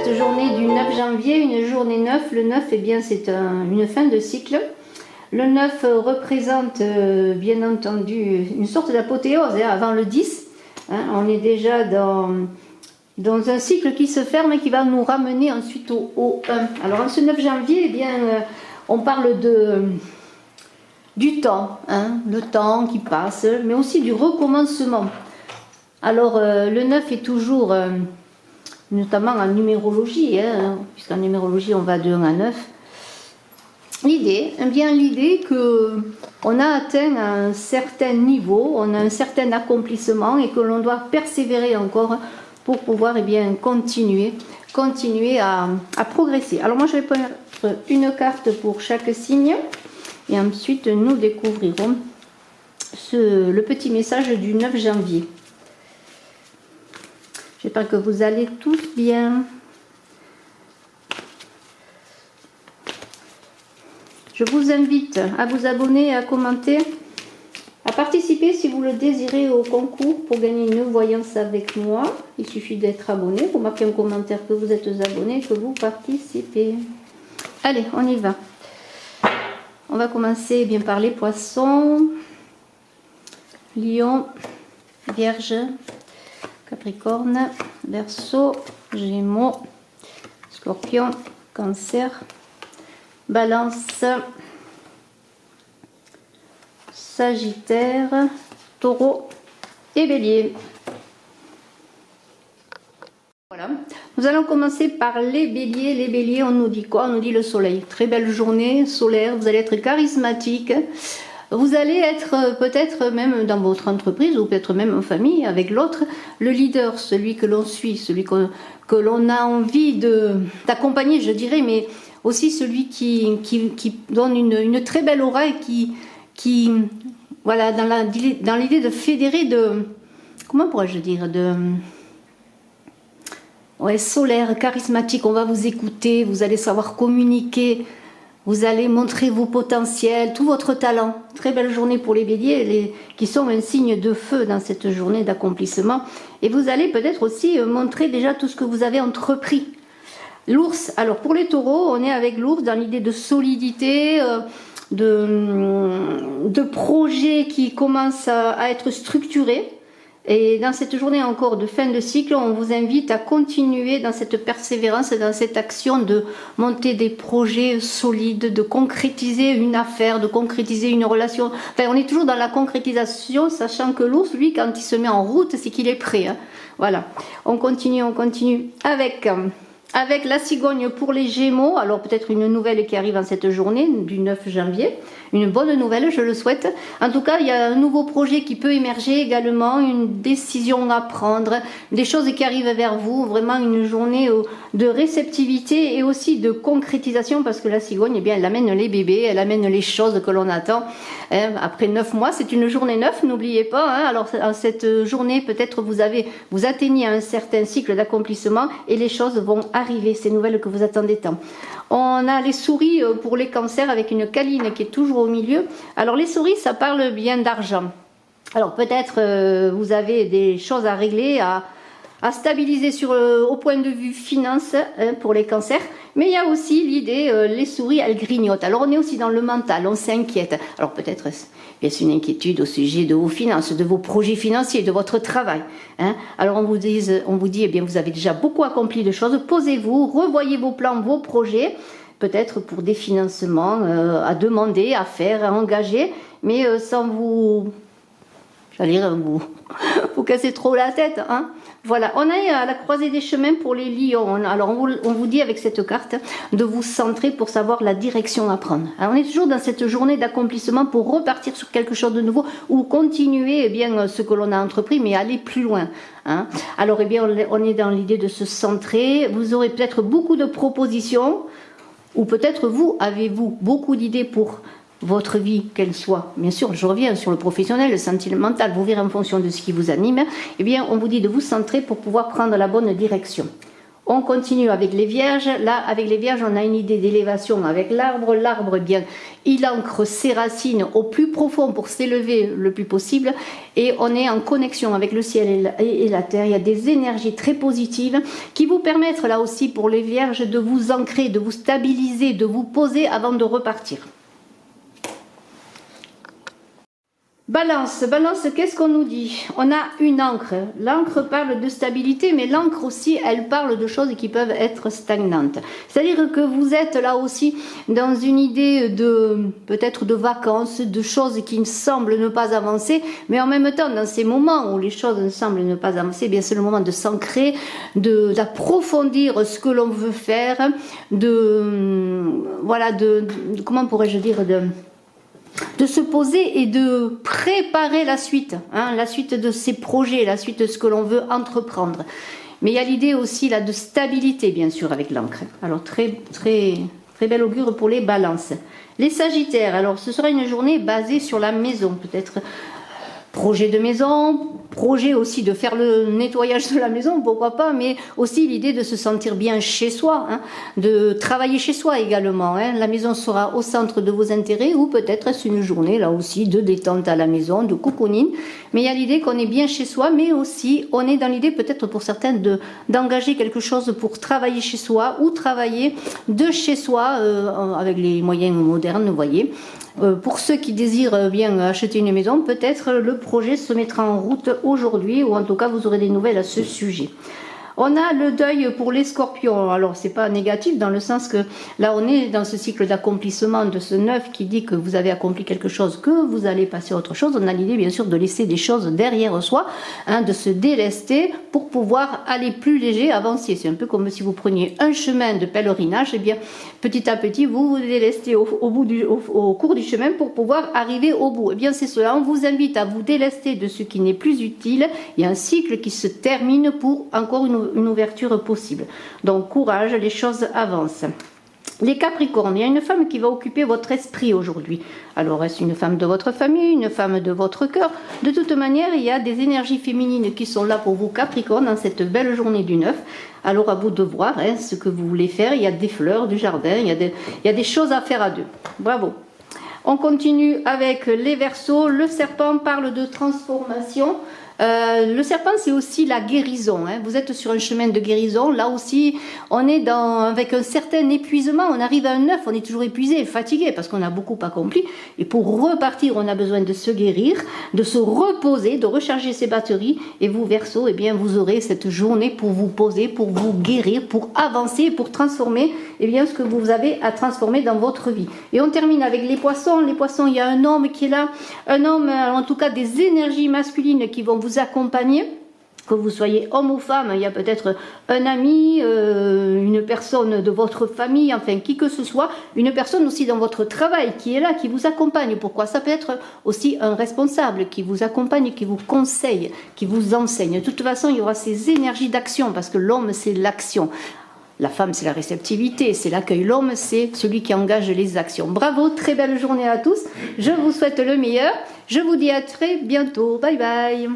cette journée du 9 janvier, une journée 9. Le 9, eh bien, c'est une fin de cycle. Le 9 représente bien entendu une sorte d'apothéose avant le 10. On est déjà dans un cycle qui se ferme et qui va nous ramener ensuite au 1. Alors en ce 9 janvier, eh bien, on parle du temps, le temps qui passe, mais aussi du recommencement. Alors le 9 est toujours, notamment en numérologie, puisqu'en numérologie on va de 1 à 9. L'idée qu'on a atteint un certain niveau, on a un certain accomplissement et que l'on doit persévérer encore pour pouvoir continuer à progresser. Alors moi je vais prendre une carte pour chaque signe et ensuite nous découvrirons le petit message du 9 janvier. J'espère que vous allez tous bien. Je vous invite à vous abonner, à commenter, à participer si vous le désirez au concours pour gagner une voyance avec moi. Il suffit d'être abonné. Vous marquez un commentaire que vous êtes abonné, que vous participez. Allez, on y va. On va commencer bien par les poissons, lion, vierge, capricorne, verseau, gémeaux, scorpion, cancer, balance, sagittaire, taureau et bélier. Voilà, nous allons commencer par les béliers. Les béliers, on nous dit quoi? On nous dit le soleil. Très belle journée solaire, vous allez être charismatique. Vous allez être peut-être même dans votre entreprise ou peut-être même en famille avec l'autre, le leader, celui que l'on suit, celui que l'on a envie d'accompagner, je dirais, mais aussi celui qui donne une très belle aura et qui voilà, dans l'idée de fédérer, comment pourrais-je dire, solaire, charismatique. On va vous écouter, vous allez savoir communiquer. Vous allez montrer vos potentiels, tout votre talent. Très belle journée pour les béliers, qui sont un signe de feu dans cette journée d'accomplissement. Et vous allez peut-être aussi montrer déjà tout ce que vous avez entrepris. L'ours, alors pour les taureaux, on est avec l'ours dans l'idée de solidité, de projets qui commencent à être structurés. Et dans cette journée encore de fin de cycle, on vous invite à continuer dans cette persévérance, dans cette action de monter des projets solides, de concrétiser une affaire, de concrétiser une relation. Enfin, on est toujours dans la concrétisation, sachant que l'ours, lui, quand il se met en route, c'est qu'il est prêt. Voilà, on continue avec la cigogne pour les gémeaux. Alors peut-être une nouvelle qui arrive en cette journée du 9 janvier. Une bonne nouvelle, je le souhaite. En tout cas, il y a un nouveau projet qui peut émerger également, une décision à prendre, des choses qui arrivent vers vous, vraiment une journée de réceptivité et aussi de concrétisation, parce que la cigogne, eh bien, elle amène les bébés, elle amène les choses que l'on attend. Après 9 mois, c'est une journée 9, n'oubliez pas. Alors, en cette journée, peut-être vous atteignez un certain cycle d'accomplissement et les choses vont arriver, ces nouvelles que vous attendez tant. On a les souris pour les cancers avec une câline qui est toujours au milieu. Alors les souris, ça parle bien d'argent. Alors peut-être vous avez des choses à régler, à stabiliser au point de vue finance pour les cancers. Mais il y a aussi l'idée, les souris, elles grignotent. Alors on est aussi dans le mental, on s'inquiète. Alors peut-être c'est une inquiétude au sujet de vos finances, de vos projets financiers, de votre travail. Alors on vous dit, eh bien, vous avez déjà beaucoup accompli de choses. Posez-vous, revoyez vos plans, vos projets. Peut-être pour des financements à demander, à faire, à engager. Mais sans vous casser trop la tête. Voilà, on est à la croisée des chemins pour les lions. Alors on vous dit avec cette carte de vous centrer pour savoir la direction à prendre. Alors, on est toujours dans cette journée d'accomplissement pour repartir sur quelque chose de nouveau ou continuer ce que l'on a entrepris, mais aller plus loin. Alors on est dans l'idée de se centrer. Vous aurez peut-être beaucoup de propositions ou peut-être avez-vous beaucoup d'idées pour votre vie, qu'elle soit, bien sûr, je reviens sur le professionnel, le sentimental, vous verrez en fonction de ce qui vous anime, eh bien, on vous dit de vous centrer pour pouvoir prendre la bonne direction. On continue avec les Vierges. Là, avec les Vierges, on a une idée d'élévation avec l'arbre. L'arbre, eh bien, il ancre ses racines au plus profond pour s'élever le plus possible. Et on est en connexion avec le ciel et la terre. Il y a des énergies très positives qui vous permettent, là aussi, pour les Vierges, de vous ancrer, de vous stabiliser, de vous poser avant de repartir. Balance, Balance, qu'est-ce qu'on nous dit? On a une encre. L'encre parle de stabilité, mais l'encre aussi, elle parle de choses qui peuvent être stagnantes. C'est-à-dire que vous êtes là aussi dans une idée de peut-être de vacances, de choses qui semblent ne pas avancer, mais en même temps, dans ces moments où les choses ne semblent ne pas avancer, eh bien c'est le moment de s'ancrer, d'approfondir ce que l'on veut faire, voilà, comment pourrais-je dire, de se poser et de préparer la suite de ses projets, la suite de ce que l'on veut entreprendre. Mais il y a l'idée aussi là de stabilité, bien sûr, avec l'encre. Alors très bel augure pour les balances. Les sagittaires, alors ce sera une journée basée sur la maison, peut-être projet de maison, projet aussi de faire le nettoyage de la maison, pourquoi pas, mais aussi l'idée de se sentir bien chez soi, de travailler chez soi également. La maison sera au centre de vos intérêts, ou peut-être est-ce une journée là aussi de détente à la maison, de cocooning, mais il y a l'idée qu'on est bien chez soi, mais aussi on est dans l'idée peut-être pour certains d'engager quelque chose pour travailler chez soi, ou travailler de chez soi avec les moyens modernes, vous voyez. Pour ceux qui désirent bien acheter une maison, peut-être le projet se mettra en route aujourd'hui, ou en tout cas vous aurez des nouvelles à ce sujet. On a le deuil pour les scorpions. Alors c'est pas négatif dans le sens que là on est dans ce cycle d'accomplissement de ce 9 qui dit que vous avez accompli quelque chose, que vous allez passer à autre chose. On a l'idée bien sûr de laisser des choses derrière soi, de se délester pour pouvoir aller plus léger, avancer. C'est un peu comme si vous preniez un chemin de pèlerinage, et bien petit à petit vous vous délestez au cours du chemin pour pouvoir arriver au bout. Et bien c'est cela, on vous invite à vous délester de ce qui n'est plus utile. Il y a un cycle qui se termine pour encore une ouverture possible. Donc courage, les choses avancent. Les Capricornes, il y a une femme qui va occuper votre esprit aujourd'hui. Alors est-ce une femme de votre famille, une femme de votre cœur? De toute manière, il y a des énergies féminines qui sont là pour vous Capricorne dans cette belle journée du 9. Alors à vous de voir ce que vous voulez faire. Il y a des fleurs, du jardin, il y a des choses à faire à deux. Bravo. On continue avec les Verseaux. Le serpent parle de transformation. Le serpent, c'est aussi la guérison. Vous êtes sur un chemin de guérison. Là aussi, on est avec un certain épuisement. On arrive à un 9, on est toujours épuisé, fatigué, parce qu'on a beaucoup accompli. Et pour repartir, on a besoin de se guérir, de se reposer, de recharger ses batteries. Et vous, Verseau, eh bien, vous aurez cette journée pour vous poser, pour vous guérir, pour avancer, pour transformer eh bien, ce que vous avez à transformer dans votre vie. Et on termine avec les Poissons. Les Poissons, il y a un homme qui est là. Un homme, en tout cas, des énergies masculines qui vont vous accompagner, que vous soyez homme ou femme. Il y a peut-être un ami, une personne de votre famille, enfin qui que ce soit, une personne aussi dans votre travail qui est là, qui vous accompagne. Pourquoi? Ça peut être aussi un responsable qui vous accompagne, qui vous conseille, qui vous enseigne. De toute façon, il y aura ces énergies d'action, parce que l'homme, c'est l'action. La femme, c'est la réceptivité, c'est l'accueil. L'homme, c'est celui qui engage les actions. Bravo, très belle journée à tous. Je vous souhaite le meilleur. Je vous dis à très bientôt. Bye bye.